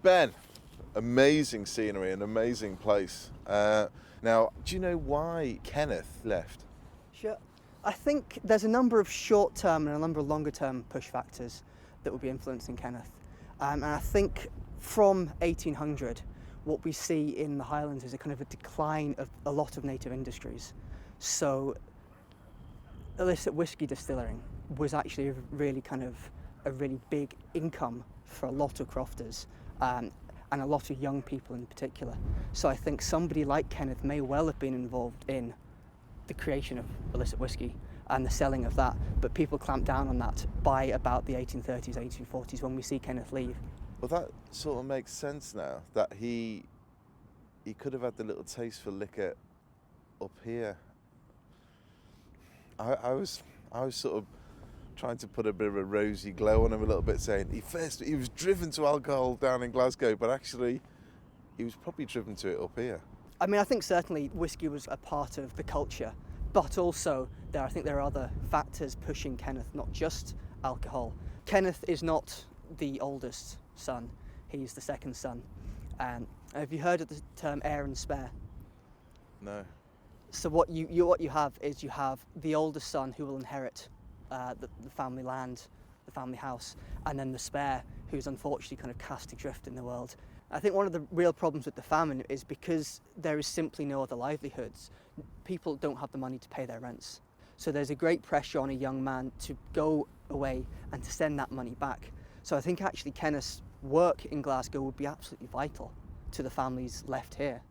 Ben, amazing scenery, an amazing place. Now, do you know why Kenneth left? Sure. I think there's a number of short-term and a number of longer-term push factors that will be influencing Kenneth. And I think from 1800, what we see in the Highlands is a kind of a decline of a lot of native industries. So illicit whiskey distilling was actually a really big income for a lot of crofters, and a lot of young people in particular. So I think somebody like Kenneth may well have been involved in the creation of illicit whiskey and the selling of that, but people clamped down on that by about the 1830s, 1840s when we see Kenneth leave. Well, that sort of makes sense now, that he could have had the little taste for liquor up here. I was sort of trying to put a bit of a rosy glow on him a little bit, saying he was driven to alcohol down in Glasgow, but actually he was probably driven to it up here. I mean, I think certainly whiskey was a part of the culture, but also I think there are other factors pushing Kenneth, not just alcohol. Kenneth is not the oldest son, he's the second son. Have you heard of the term heir and spare? No. So what you have is you have the oldest son who will inherit the family land, the family house, and then the spare who's unfortunately kind of cast adrift in the world. I think one of the real problems with the famine is because there is simply no other livelihoods. People don't have the money to pay their rents. So there's a great pressure on a young man to go away and to send that money back. So I think actually Kenneth's work in Glasgow would be absolutely vital to the families left here.